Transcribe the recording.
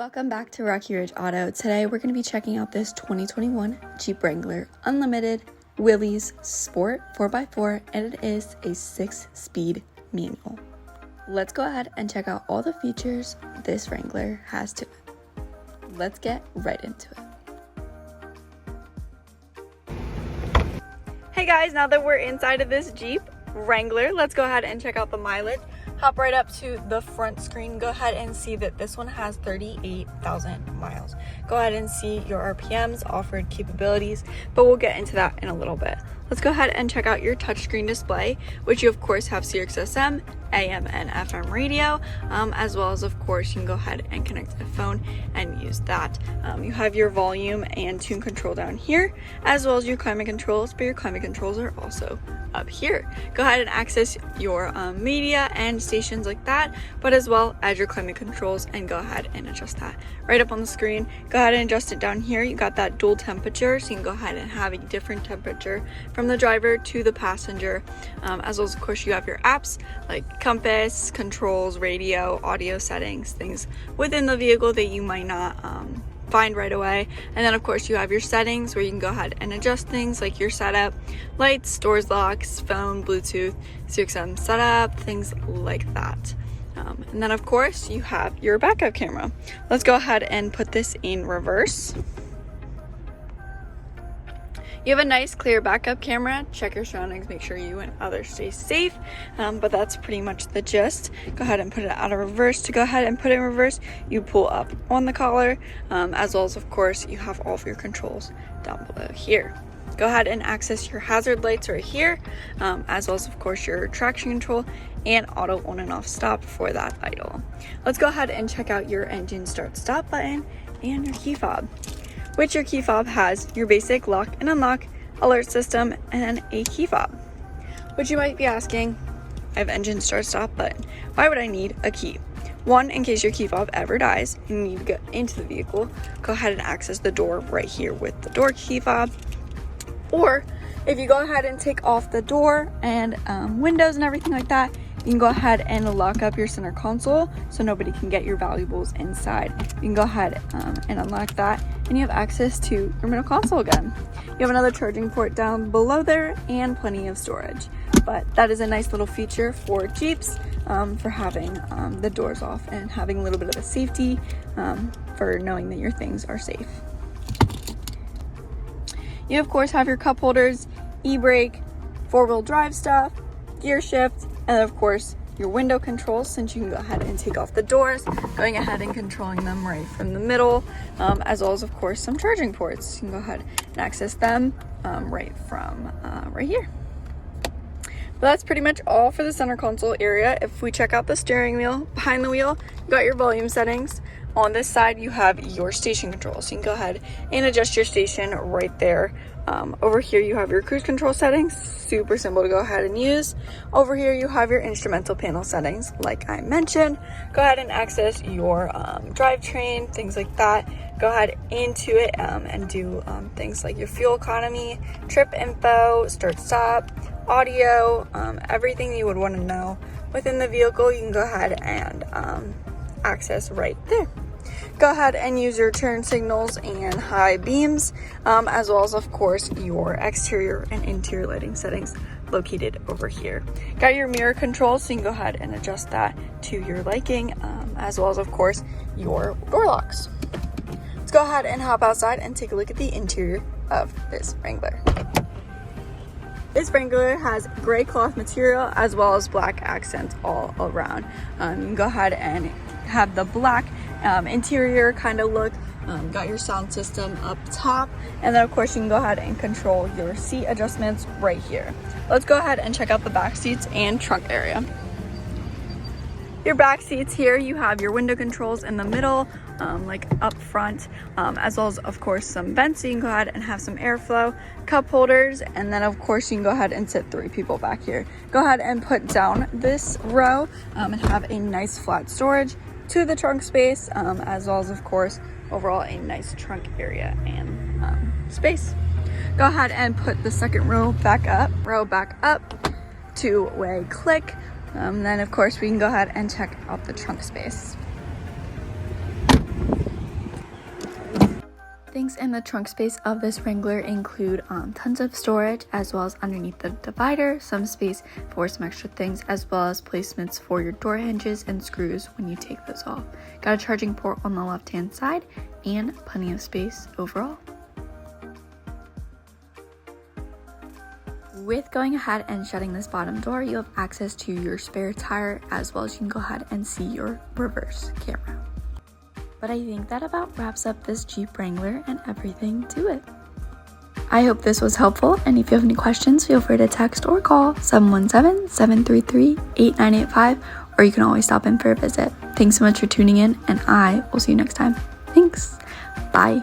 Welcome back to Rocky Ridge Auto. Today we're going to be checking out this 2021 Jeep Wrangler Unlimited Willys Sport 4x4, and it is a 6-speed manual. Let's go ahead and check out all the features this Wrangler has to it. Let's get right into it. Hey guys, now that we're inside of this Jeep Wrangler, let's go ahead and check out the mileage. Hop right up to the front screen. Go ahead and see that this one has 38,000 miles. Go ahead and see your RPMs, offered capabilities, but we'll get into that in a little bit. Let's go ahead and check out your touchscreen display, which you of course have SiriusXM, AM and FM radio, as well as of course you can go ahead and connect a phone and use that. You have your volume and tune control down here, as well as your climate controls, but your climate controls are also up here. Go ahead and access your media and stations like that, but as well as your climate controls, and go ahead and adjust that right up on the screen. Go ahead and adjust it down here. You got that dual temperature, so you can go ahead and have a different temperature from the driver to the passenger, as well as of course you have your apps like compass, controls, radio, audio settings, things within the vehicle that you might not find right away. And then of course you have your settings where you can go ahead and adjust things like your setup, lights, doors, locks, phone, Bluetooth, SiriusXM setup, things like that. And then of course you have your backup camera. Let's go ahead and put this in reverse. You have a nice clear backup camera. Check your surroundings, make sure you and others stay safe, but that's pretty much the gist. Go ahead and put it out of reverse. To go ahead and put it in reverse, you pull up on the collar, as well as of course you have all of your controls down below here. Go ahead and access your hazard lights right here, as well as of course your traction control and auto on and off stop for that idle. Let's go ahead and check out your engine start stop button and your key fob, which your key fob has your basic lock and unlock, alert system, and a key fob. Which you might be asking, I have engine start stop button, why would I need a key? One, in case your key fob ever dies and you need to get into the vehicle, go ahead and access the door right here with the door key fob. Or if you go ahead and take off the door and windows and everything like that, you can go ahead and lock up your center console so nobody can get your valuables inside. You can go ahead and unlock that, and you have access to your middle console again. You have another charging port down below there and plenty of storage. But that is a nice little feature for Jeeps, for having the doors off and having a little bit of a safety for knowing that your things are safe. You of course have your cup holders, e-brake, four-wheel drive stuff, gear shift, and of course your window controls, since you can go ahead and take off the doors, going ahead and controlling them right from the middle, as well as of course some charging ports. You can go ahead and access them right from right here. But that's pretty much all for the center console area. If we check out the steering wheel, behind the wheel, you got your volume settings. On this side, you have your station control, so you can go ahead and adjust your station right there. Over here, you have your cruise control settings, super simple to go ahead and use. Over here, you have your instrumental panel settings, like I mentioned. Go ahead and access your drivetrain, things like that. Go ahead into it and do things like your fuel economy, trip info, start stop, audio, everything you would want to know within the vehicle, you can go ahead and access right there. Go ahead and use your turn signals and high beams, as well as of course your exterior and interior lighting settings located over here. Got your mirror controls, so you can go ahead and adjust that to your liking, as well as of course your door locks. Let's go ahead and hop outside and take a look at the interior of this Wrangler. This Wrangler has gray cloth material as well as black accents all around. You can go ahead and have the black interior kind of look. Got your sound system up top, and then of course you can go ahead and control your seat adjustments right here. Let's go ahead and check out the back seats and trunk area. Your back seats here, you have your window controls in the middle, like up front, as well as of course some vents, so you can go ahead and have some airflow, cup holders, and then of course you can go ahead and sit 3 people back here. Go ahead and put down this row and have a nice flat storage to the trunk space, as well as of course overall a nice trunk area and space. Go ahead and put the second row back up to a click. Then of course we can go ahead and check out the trunk space. things in the trunk space of this Wrangler include tons of storage, as well as underneath the divider, some space for some extra things, as well as placements for your door hinges and screws when you take those off. Got a charging port on the left hand side and plenty of space overall. With going ahead and shutting this bottom door, you have access to your spare tire, as well as you can go ahead and see your reverse camera. But I think that about wraps up this Jeep Wrangler and everything to it. I hope this was helpful, and if you have any questions, feel free to text or call 717-733-8985, or you can always stop in for a visit. Thanks so much for tuning in, and I will see you next time. Thanks. Bye.